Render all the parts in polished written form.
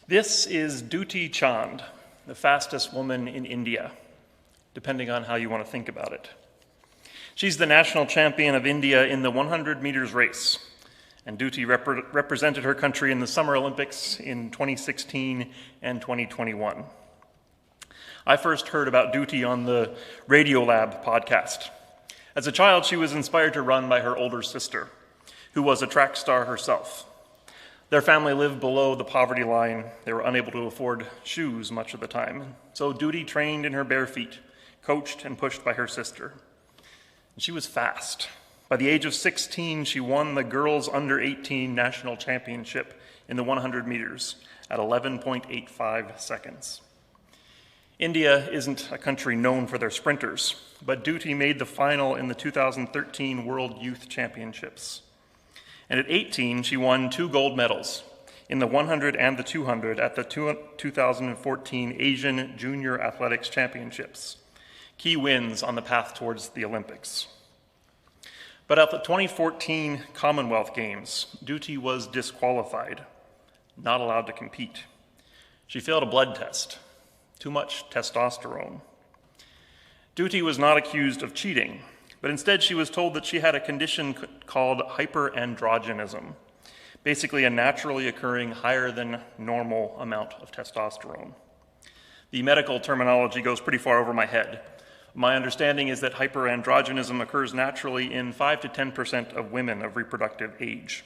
This is Duty Chand, the fastest woman in India, depending on how you want to think about it. She's the national champion of India in the 100 meters race, and Duty represented her country in the Summer Olympics in 2016 and 2021. I first heard about Duty on the Radiolab podcast. As a child, she was inspired to run by her older sister, who was a track star herself. Their family lived below the poverty line. They were unable to afford shoes much of the time. So Duty trained in her bare feet, coached and pushed by her sister. And she was fast. By the age of 16, she won the girls under 18 national championship in the 100 meters at 11.85 seconds. India isn't a country known for their sprinters, but Duty made the final in the 2013 World Youth Championships. And at 18, she won 2 gold medals in the 100 and the 200 at the 2014 Asian Junior Athletics Championships, key wins on the path towards the Olympics. But at the 2014 Commonwealth Games, Duty was disqualified, not allowed to compete. She failed a blood test, too much testosterone. Duty was not accused of cheating, but instead she was told that she had a condition called hyperandrogenism, basically a naturally occurring higher than normal amount of testosterone. The medical terminology goes pretty far over my head. My understanding is that hyperandrogenism occurs naturally in 5 to 10% of women of reproductive age.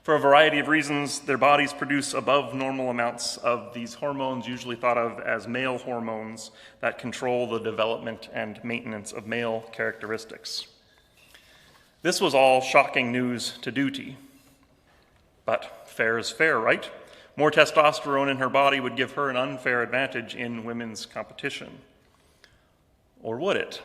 For a variety of reasons, their bodies produce above normal amounts of these hormones, usually thought of as male hormones, that control the development and maintenance of male characteristics. This was all shocking news to Duty. But fair is fair, right? More testosterone in her body would give her an unfair advantage in women's competition. Or would it?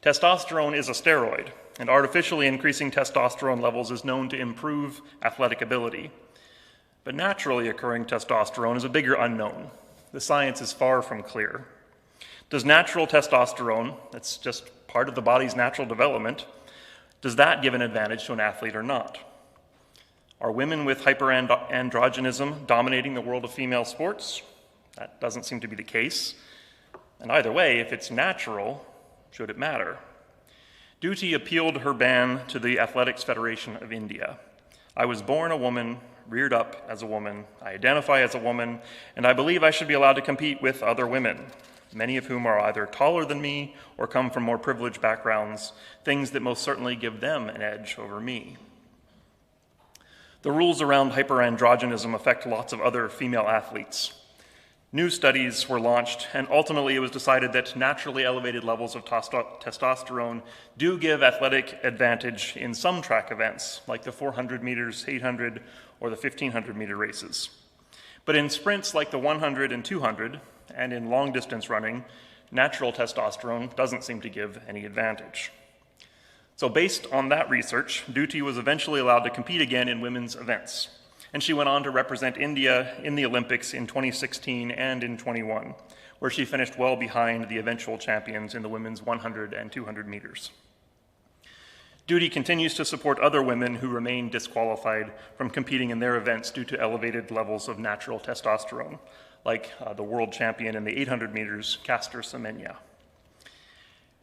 Testosterone is a steroid, and artificially increasing testosterone levels is known to improve athletic ability. But naturally occurring testosterone is a bigger unknown. The science is far from clear. Does natural testosterone, that's just part of the body's natural development, does that give an advantage to an athlete or not? Are women with hyperandrogenism dominating the world of female sports? That doesn't seem to be the case. And either way, if it's natural, should it matter? Duty appealed her ban to the Athletics Federation of India. I was born a woman, reared up as a woman, I identify as a woman, and I believe I should be allowed to compete with other women, many of whom are either taller than me or come from more privileged backgrounds, things that most certainly give them an edge over me. The rules around hyperandrogenism affect lots of other female athletes. New studies were launched, and ultimately it was decided that naturally elevated levels of testosterone do give athletic advantage in some track events, like the 400 meters, 800, or the 1500 meter races. But in sprints like the 100 and 200, and in long distance running, natural testosterone doesn't seem to give any advantage. So based on that research, Duty was eventually allowed to compete again in women's events. And she went on to represent India in the Olympics in 2016 and in 21, where she finished well behind the eventual champions in the women's 100 and 200 meters. Duty continues to support other women who remain disqualified from competing in their events due to elevated levels of natural testosterone, like the world champion in the 800 meters, Caster Semenya.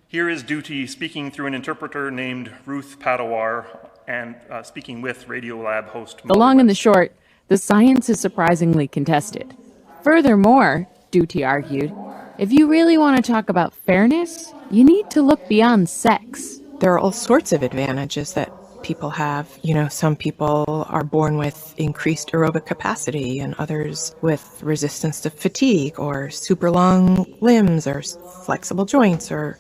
Here is Duty speaking through an interpreter named Ruth Padawar and speaking with Radiolab host. The long and the short, the science is surprisingly contested. Furthermore, Duty argued, if you really want to talk about fairness, you need to look beyond sex. There are all sorts of advantages that people have. You know, some people are born with increased aerobic capacity and others with resistance to fatigue or super long limbs or flexible joints or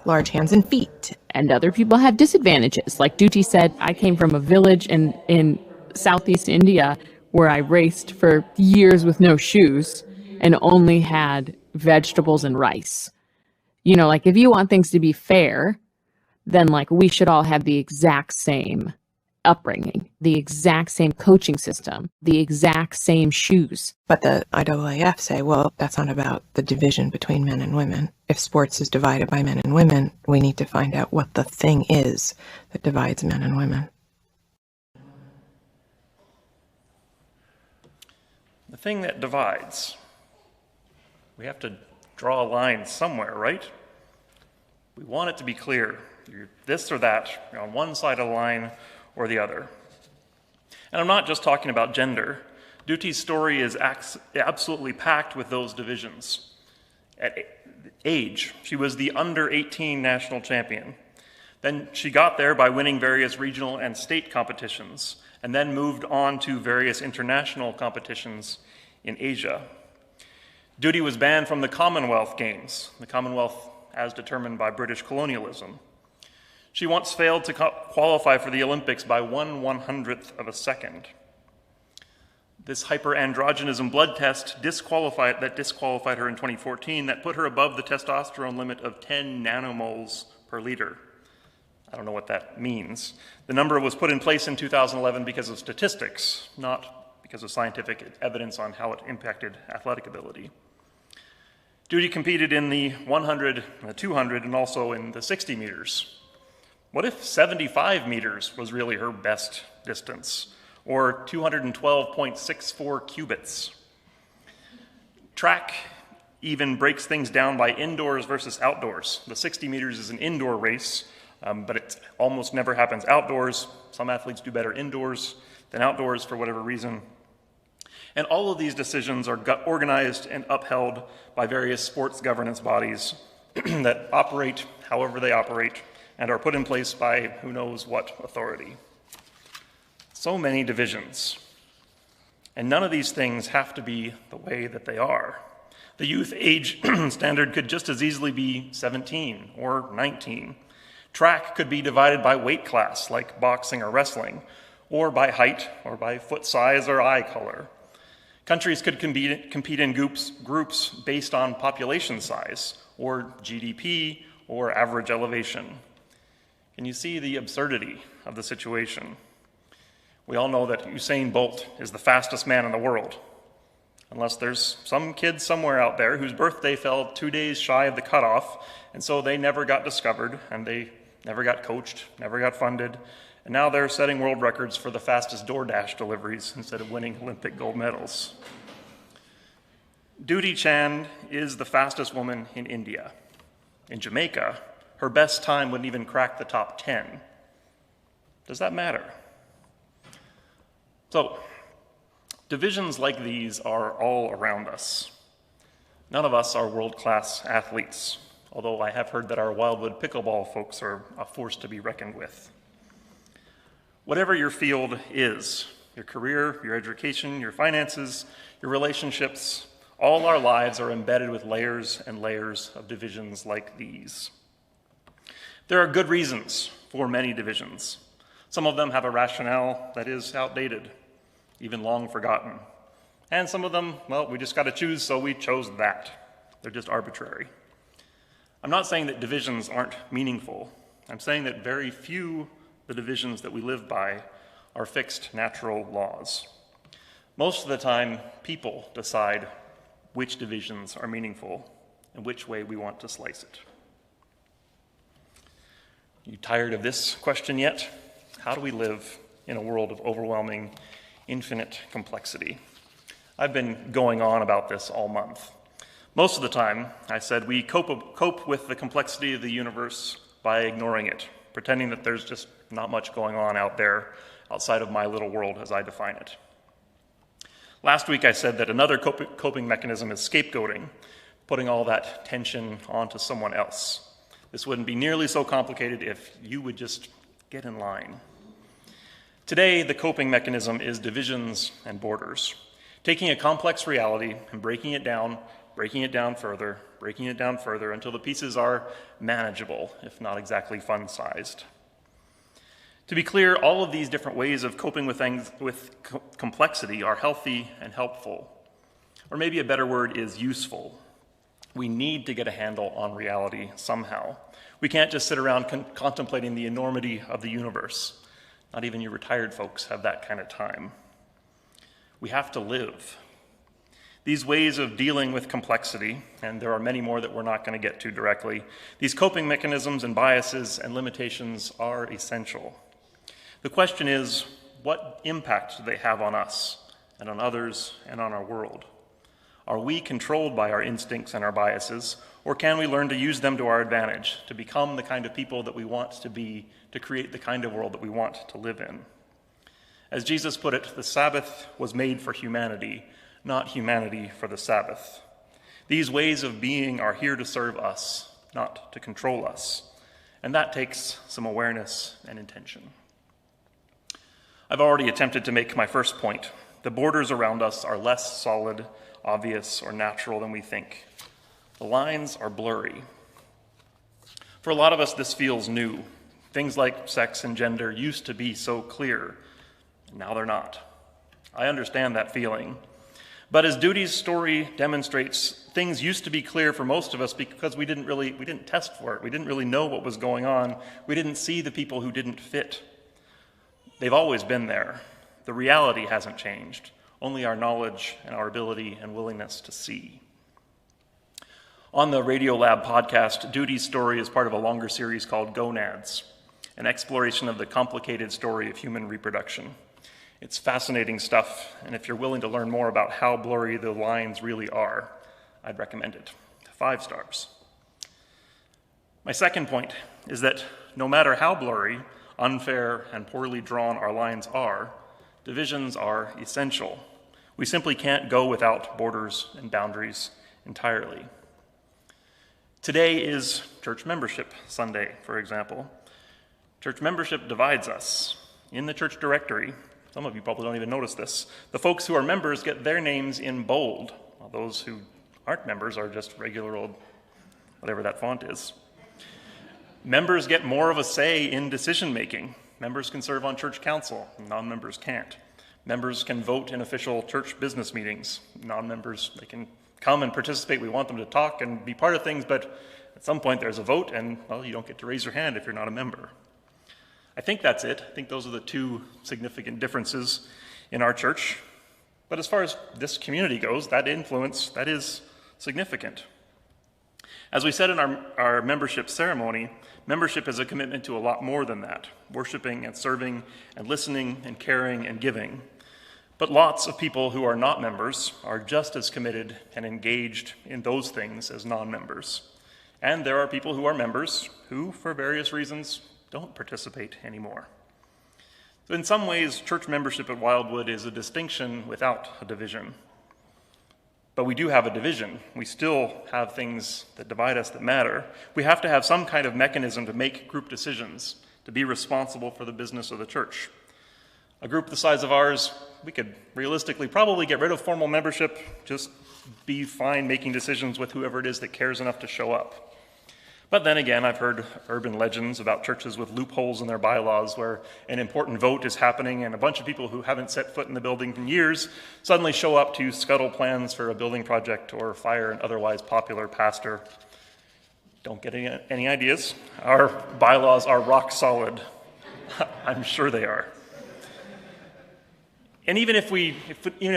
large hands and feet. And other people have disadvantages. Like Duty said, I came from a village in Southeast India where I raced for years with no shoes and only had vegetables and rice. You know, like if you want things to be fair, then like we should all have the exact same upbringing, the exact same coaching system, the exact same shoes. But the IAAF say, well, that's not about the division between men and women. If sports is divided by men and women, we need to find out what the thing is that divides men and women. the thing that divides. We have to draw a line somewhere, right? We want it to be clear. You're this or that. You're on one side of the line or the other. And I'm not just talking about gender. Duti's story is absolutely packed with those divisions. At age, she was the under 18 national champion. Then she got there by winning various regional and state competitions, and then moved on to various international competitions in Asia. Duty was banned from the Commonwealth Games, the Commonwealth as determined by British colonialism. She once failed to qualify for the Olympics by 1/100th of a second. This hyperandrogenism blood test disqualified her in 2014, that put her above the testosterone limit of 10 nanomoles per liter. I don't know what that means. The number was put in place in 2011 because of statistics, not because of scientific evidence on how it impacted athletic ability. Duty competed in the 100, the 200, and also in the 60 meters. What if 75 meters was really her best distance, or 212.64 cubits? Track even breaks things down by indoors versus outdoors. The 60 meters is an indoor race, but it almost never happens outdoors. Some athletes do better indoors than outdoors for whatever reason. And all of these decisions are organized and upheld by various sports governance bodies that operate however they operate and are put in place by who knows what authority. So many divisions. And none of these things have to be the way that they are. The youth age standard could just as easily be 17 or 19. Track could be divided by weight class, like boxing or wrestling, or by height, or by foot size or eye color. Countries could compete in groups based on population size, or GDP, or average elevation. Can you see the absurdity of the situation? We all know that Usain Bolt is the fastest man in the world, unless there's some kid somewhere out there whose birthday fell 2 days shy of the cutoff, and so they never got discovered, and they never got coached, never got funded, and now they're setting world records for the fastest DoorDash deliveries instead of winning Olympic gold medals. Duty Chand is the fastest woman in India. In Jamaica, her best time wouldn't even crack the top 10. Does that matter? So, divisions like these are all around us. None of us are world-class athletes, although I have heard that our Wildwood pickleball folks are a force to be reckoned with. Whatever your field is, your career, your education, your finances, your relationships, all our lives are embedded with layers and layers of divisions like these. There are good reasons for many divisions. Some of them have a rationale that is outdated, even long forgotten. And some of them, well, we just got to choose, so we chose that. They're just arbitrary. I'm not saying that divisions aren't meaningful. I'm saying that very few the divisions that we live by are fixed natural laws. Most of the time, people decide which divisions are meaningful and which way we want to slice it. You tired of this question yet? How do we live in a world of overwhelming, infinite complexity? I've been going on about this all month. Most of the time, I said we cope with the complexity of the universe by ignoring it, pretending that there's just not much going on out there outside of my little world as I define it. Last week I said that another coping mechanism is scapegoating, putting all that tension onto someone else. This wouldn't be nearly so complicated if you would just get in line. Today, the coping mechanism is divisions and borders, taking a complex reality and breaking it down further until the pieces are manageable, if not exactly fun-sized. To be clear, all of these different ways of coping with things with complexity are healthy and helpful. Or maybe a better word is useful. We need to get a handle on reality somehow. We can't just sit around contemplating the enormity of the universe. Not even you retired folks have that kind of time. We have to live. These ways of dealing with complexity, and there are many more that we're not going to get to directly, these coping mechanisms and biases and limitations are essential. The question is, what impact do they have on us, and on others and on our world? Are we controlled by our instincts and our biases, or can we learn to use them to our advantage, to become the kind of people that we want to be, to create the kind of world that we want to live in? As Jesus put it, the Sabbath was made for humanity, not humanity for the Sabbath. These ways of being are here to serve us, not to control us. And that takes some awareness and intention. I've already attempted to make my first point. The borders around us are less solid, obvious, or natural than we think. The lines are blurry. For a lot of us, this feels new. Things like sex and gender used to be so clear, and now they're not. I understand that feeling. But as Duty's story demonstrates, things used to be clear for most of us because we didn't test for it. We didn't really know what was going on. We didn't see the people who didn't fit. They've always been there. The reality hasn't changed, only our knowledge and our ability and willingness to see. On the Radiolab podcast, Duty's story is part of a longer series called Gonads, an exploration of the complicated story of human reproduction. It's fascinating stuff, and if you're willing to learn more about how blurry the lines really are, I'd recommend it. 5 stars. My second point is that no matter how blurry, unfair, and poorly drawn our lines are, divisions are essential. We simply can't go without borders and boundaries entirely. Today is Church Membership Sunday, for example. Church membership divides us. In the church directory, some of you probably don't even notice this, the folks who are members get their names in bold, while those who aren't members are just regular old, whatever that font is. Members get more of a say in decision-making. Members can serve on church council, non-members can't. Members can vote in official church business meetings. Non-members, they can come and participate. We want them to talk and be part of things, but at some point there's a vote, and, well, you don't get to raise your hand if you're not a member. I think that's it. I think those are the 2 significant differences in our church. But as far as this community goes, that influence, that is significant. As we said in our membership ceremony, membership is a commitment to a lot more than that, worshiping and serving and listening and caring and giving. But lots of people who are not members are just as committed and engaged in those things as non-members. And there are people who are members who, for various reasons, don't participate anymore. So in some ways, church membership at Wildwood is a distinction without a division. But we do have a division. We still have things that divide us that matter. We have to have some kind of mechanism to make group decisions, to be responsible for the business of the church. A group the size of ours, we could realistically probably get rid of formal membership, just be fine making decisions with whoever it is that cares enough to show up. But then again, I've heard urban legends about churches with loopholes in their bylaws where an important vote is happening and a bunch of people who haven't set foot in the building in years suddenly show up to scuttle plans for a building project or fire an otherwise popular pastor. Don't get any ideas. Our bylaws are rock solid. I'm sure they are. And even if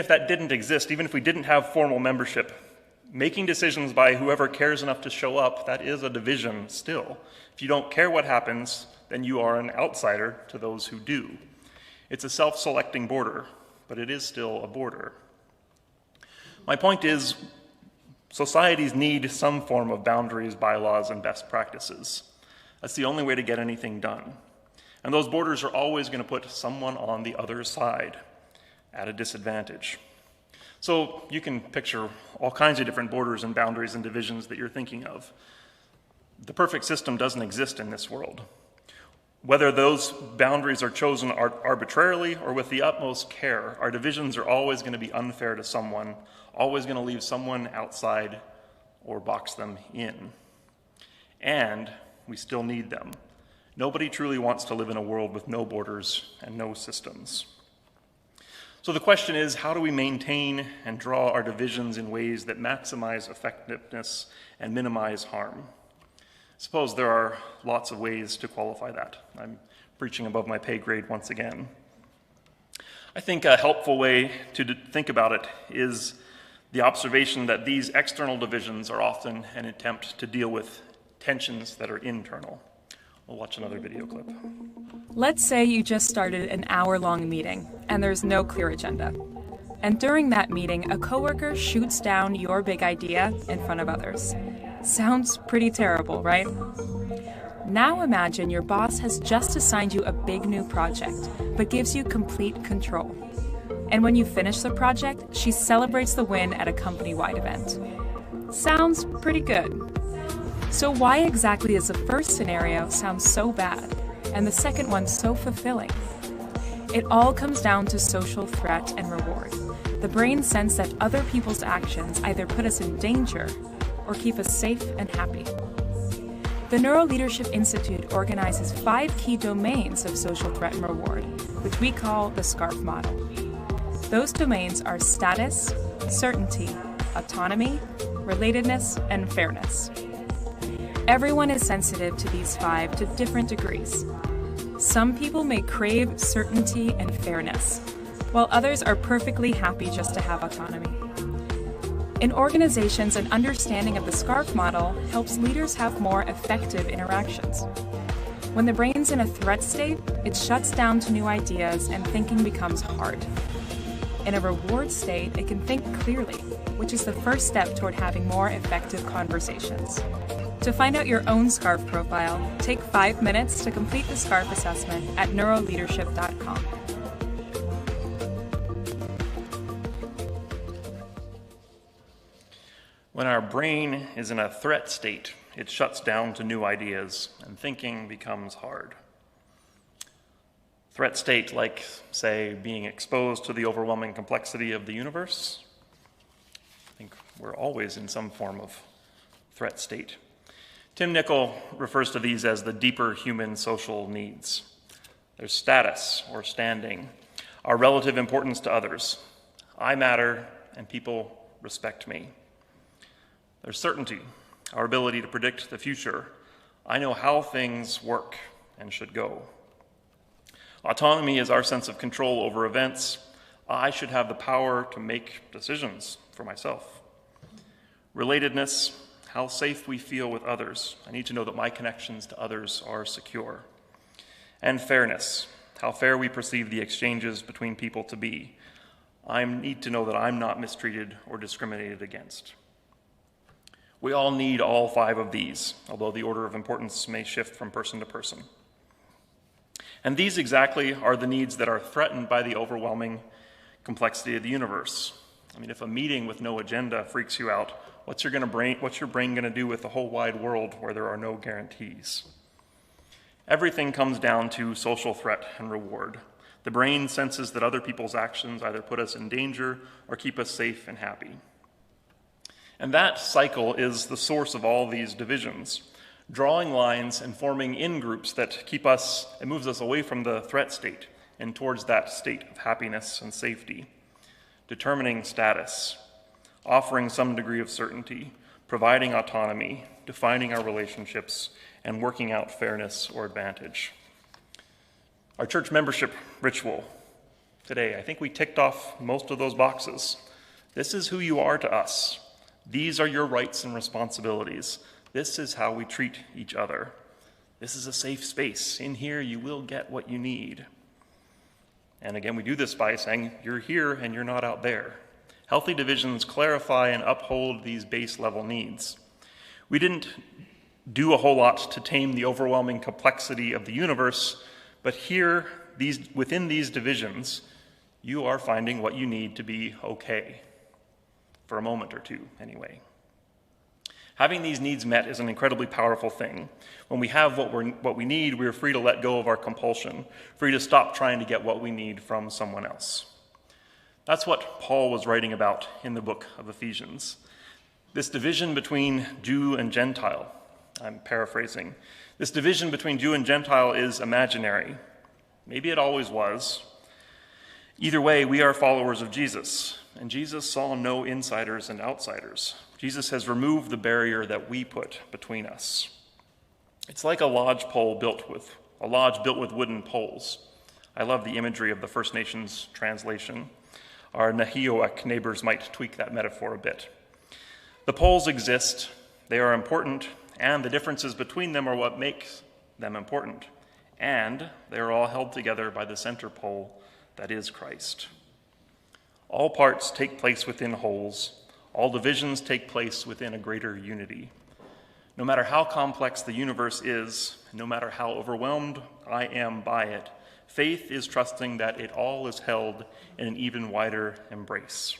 that didn't exist, even if we didn't have formal membership, making decisions by whoever cares enough to show up, that is a division still. If you don't care what happens, then you are an outsider to those who do. It's a self-selecting border, but it is still a border. My point is, societies need some form of boundaries, bylaws, and best practices. That's the only way to get anything done. And those borders are always going to put someone on the other side at a disadvantage. So you can picture all kinds of different borders and boundaries and divisions that you're thinking of. The perfect system doesn't exist in this world. Whether those boundaries are chosen arbitrarily or with the utmost care, our divisions are always going to be unfair to someone, always going to leave someone outside or box them in. And we still need them. Nobody truly wants to live in a world with no borders and no systems. So the question is, how do we maintain and draw our divisions in ways that maximize effectiveness and minimize harm? I suppose there are lots of ways to qualify that. I'm preaching above my pay grade once again. I think a helpful way to think about it is the observation that these external divisions are often an attempt to deal with tensions that are internal. We'll watch another video clip. Let's say you just started an hour-long meeting and there's no clear agenda. And during that meeting, a coworker shoots down your big idea in front of others. Sounds pretty terrible, right? Now imagine your boss has just assigned you a big new project, but gives you complete control. And when you finish the project, she celebrates the win at a company-wide event. Sounds pretty good. So why exactly does the first scenario sound so bad, and the second one so fulfilling? It all comes down to social threat and reward. The brain sense that other people's actions either put us in danger or keep us safe and happy. The Neuro Leadership Institute organizes 5 key domains of social threat and reward, which we call the SCARF model. Those domains are status, certainty, autonomy, relatedness, and fairness. Everyone is sensitive to these 5 to different degrees. Some people may crave certainty and fairness, while others are perfectly happy just to have autonomy. In organizations, an understanding of the SCARF model helps leaders have more effective interactions. When the brain's in a threat state, it shuts down to new ideas and thinking becomes hard. In a reward state, it can think clearly, which is the first step toward having more effective conversations. To find out your own SCARF profile, take 5 minutes to complete the SCARF assessment at neuroleadership.com. When our brain is in a threat state, it shuts down to new ideas and thinking becomes hard. Threat state like, say, being exposed to the overwhelming complexity of the universe. I think we're always in some form of threat state. Tim Nicol refers to these as the deeper human social needs. There's status or standing, our relative importance to others. I matter and people respect me. There's certainty, our ability to predict the future. I know how things work and should go. Autonomy is our sense of control over events. I should have the power to make decisions for myself. Relatedness, how safe we feel with others. I need to know that my connections to others are secure. And fairness, how fair we perceive the exchanges between people to be. I need to know that I'm not mistreated or discriminated against. We all need all 5 of these, although the order of importance may shift from person to person. And these exactly are the needs that are threatened by the overwhelming complexity of the universe. I mean, if a meeting with no agenda freaks you out, what's your brain going to do with the whole wide world where there are no guarantees? Everything comes down to social threat and reward. The brain senses that other people's actions either put us in danger or keep us safe and happy. And that cycle is the source of all these divisions, drawing lines and forming in-groups that it moves us away from the threat state and towards that state of happiness and safety, determining status, offering some degree of certainty, providing autonomy, defining our relationships, and working out fairness or advantage. Our church membership ritual today, I think we ticked off most of those boxes. This is who you are to us. These are your rights and responsibilities. This is how we treat each other. This is a safe space. In here, you will get what you need. And again, we do this by saying, you're here and you're not out there. Healthy divisions clarify and uphold these base level needs. We didn't do a whole lot to tame the overwhelming complexity of the universe, but here, within these divisions, you are finding what you need to be okay. For a moment or two, anyway. Having these needs met is an incredibly powerful thing. When we have what we need, we are free to let go of our compulsion, free to stop trying to get what we need from someone else. That's what Paul was writing about in the book of Ephesians. This division between Jew and Gentile, I'm paraphrasing. This division between Jew and Gentile is imaginary. Maybe it always was. Either way, we are followers of Jesus. And Jesus saw no insiders and outsiders. Jesus has removed the barrier that we put between us. It's like a lodge built with wooden poles. I love the imagery of the First Nations translation. Our Nahioak neighbors might tweak that metaphor a bit. The poles exist, they are important, and the differences between them are what makes them important. And they are all held together by the center pole that is Christ. All parts take place within wholes. All divisions take place within a greater unity. No matter how complex the universe is, no matter how overwhelmed I am by it, faith is trusting that it all is held in an even wider embrace.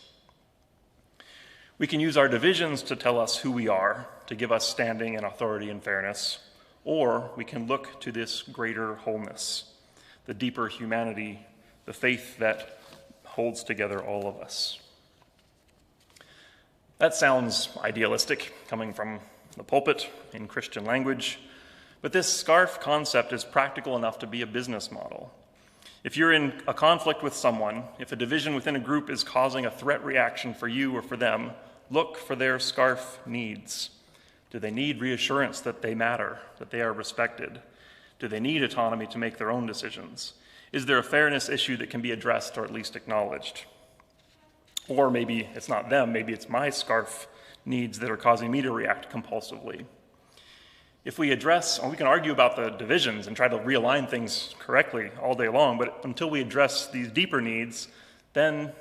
We can use our divisions to tell us who we are, to give us standing and authority and fairness, or we can look to this greater wholeness, the deeper humanity, the faith that holds together all of us. That sounds idealistic, coming from the pulpit in Christian language, but this scarf concept is practical enough to be a business model. If you're in a conflict with someone, if a division within a group is causing a threat reaction for you or for them, look for their scarf needs. Do they need reassurance that they matter, that they are respected? Do they need autonomy to make their own decisions? Is there a fairness issue that can be addressed or at least acknowledged? Or maybe it's not them, maybe it's my scarf needs that are causing me to react compulsively. If we address, or we can argue about the divisions and try to realign things correctly all day long, but until we address these deeper needs, then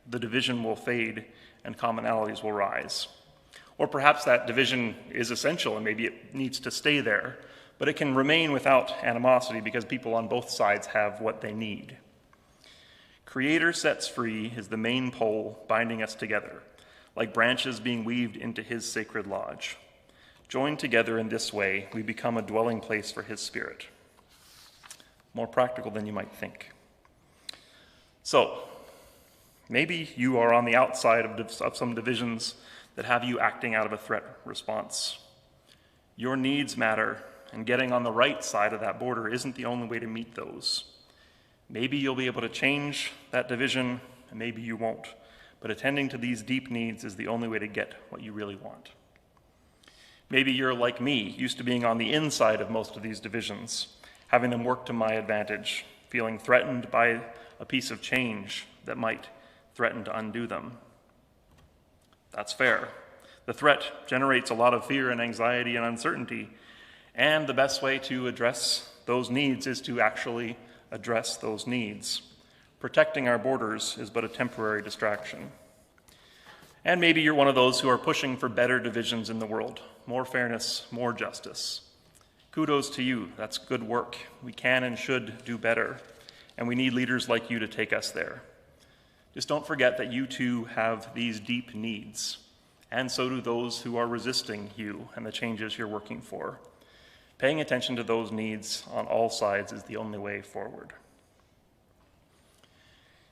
the division will fade and commonalities will rise. Or perhaps that division is essential and maybe it needs to stay there, but it can remain without animosity because people on both sides have what they need. Creator sets free is the main pole binding us together, like branches being weaved into his sacred lodge. Joined together in this way, we become a dwelling place for his spirit. More practical than you might think. So, maybe you are on the outside of some divisions that have you acting out of a threat response. Your needs matter, and getting on the right side of that border isn't the only way to meet those. Maybe you'll be able to change that division, and maybe you won't. But attending to these deep needs is the only way to get what you really want. Maybe you're like me, used to being on the inside of most of these divisions, having them work to my advantage, feeling threatened by a piece of change that might threaten to undo them. That's fair. The threat generates a lot of fear and anxiety and uncertainty, and the best way to address those needs is to actually address those needs. Protecting our borders is but a temporary distraction. And maybe you're one of those who are pushing for better divisions in the world, more fairness, more justice. Kudos to you. That's good work. We can and should do better, and we need leaders like you to take us there. Just don't forget that you too have these deep needs, and so do those who are resisting you and the changes you're working for. Paying attention to those needs on all sides is the only way forward.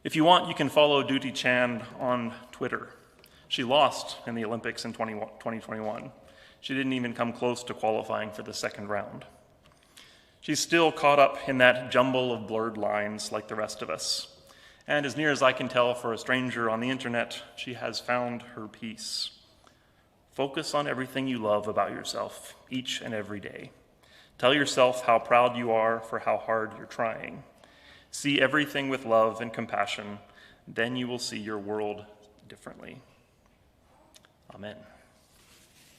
If you want, you can follow Duty Chand on Twitter. She lost in the Olympics in 2021. She didn't even come close to qualifying for the second round. She's still caught up in that jumble of blurred lines like the rest of us. And as near as I can tell for a stranger on the internet, she has found her peace. Focus on everything you love about yourself each and every day. Tell yourself how proud you are for how hard you're trying. See everything with love and compassion, then you will see your world differently. Amen.